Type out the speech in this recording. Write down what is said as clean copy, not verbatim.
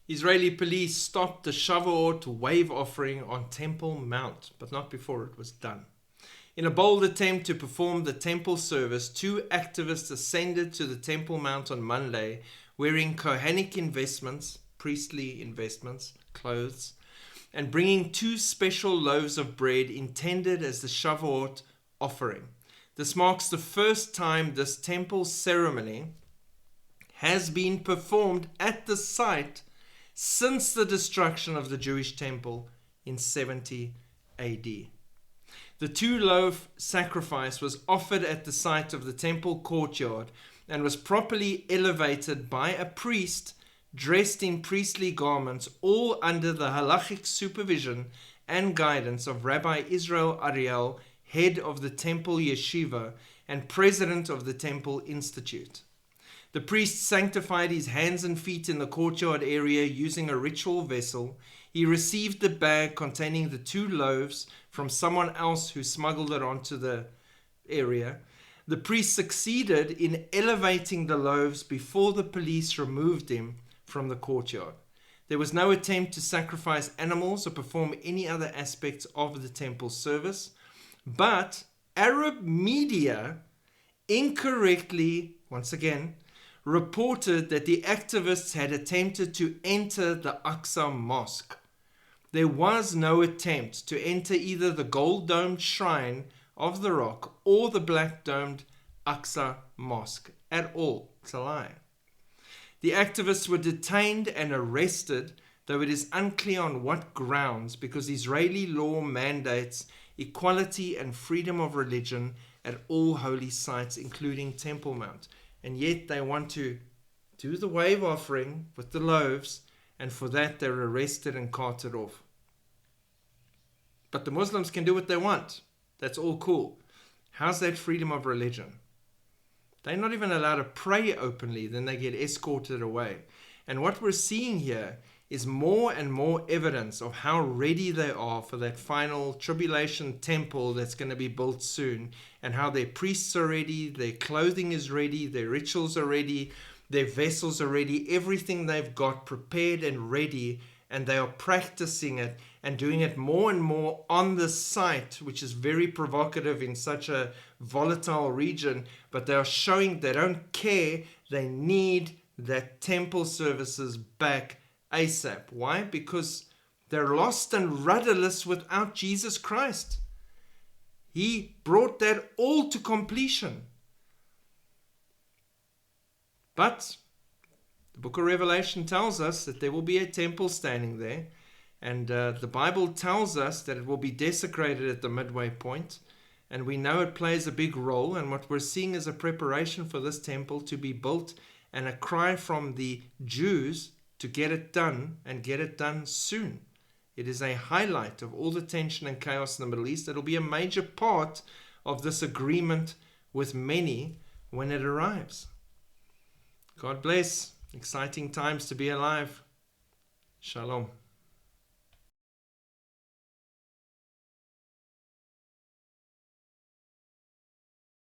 Israeli police stopped the Shavuot wave offering on Temple Mount, but not before it was done. In a bold attempt to perform the temple service, 2 activists ascended to the Temple Mount on Monday wearing Kohanic investments, priestly investments, clothes, and bringing 2 special loaves of bread intended as the Shavuot offering. This marks the first time this temple ceremony has been performed at the site since the destruction of the Jewish temple in 70 AD. The 2-loaf sacrifice was offered at the site of the temple courtyard and was properly elevated by a priest dressed in priestly garments, all under the halachic supervision and guidance of Rabbi Israel Ariel, head of the temple yeshiva and president of the temple institute. The priest sanctified his hands and feet in the courtyard area using a ritual vessel. He received the bag containing the 2 loaves from someone else who smuggled it onto the area. The priest succeeded in elevating the loaves before the police removed him from the courtyard. There was no attempt to sacrifice animals or perform any other aspects of the temple service, but Arab media incorrectly, once again, reported that the activists had attempted to enter the Aqsa Mosque. There was no attempt to enter either the gold-domed shrine of the Rock or the black-domed Aqsa Mosque at all. It's a lie. The activists were detained and arrested, though it is unclear on what grounds, because Israeli law mandates equality and freedom of religion at all holy sites, including Temple Mount. And yet they want to do the wave offering with the loaves, and for that they're arrested and carted off. But the Muslims can do what they want. That's all cool. How's that freedom of religion? They're not even allowed to pray openly, then they get escorted away. And what we're seeing here is more and more evidence of how ready they are for that final tribulation temple that's going to be built soon, and how their priests are ready, their clothing is ready, their rituals are ready, their vessels are ready, everything they've got prepared and ready, and they are practicing it and doing it more and more on the site, which is very provocative in such a volatile region. But they are showing they don't care. They need that temple services back ASAP. Why? Because they're lost and rudderless without Jesus Christ. He brought that all to completion. But the book of Revelation tells us that there will be a temple standing there, and the Bible tells us that it will be desecrated at the midway point, and we know it plays a big role, and what we're seeing is a preparation for this temple to be built, and a cry from the Jews to get it done, and get it done soon. It is a highlight of all the tension and chaos in the Middle East. It'll be a major part of this agreement with many when it arrives. God bless. Exciting times to be alive. Shalom.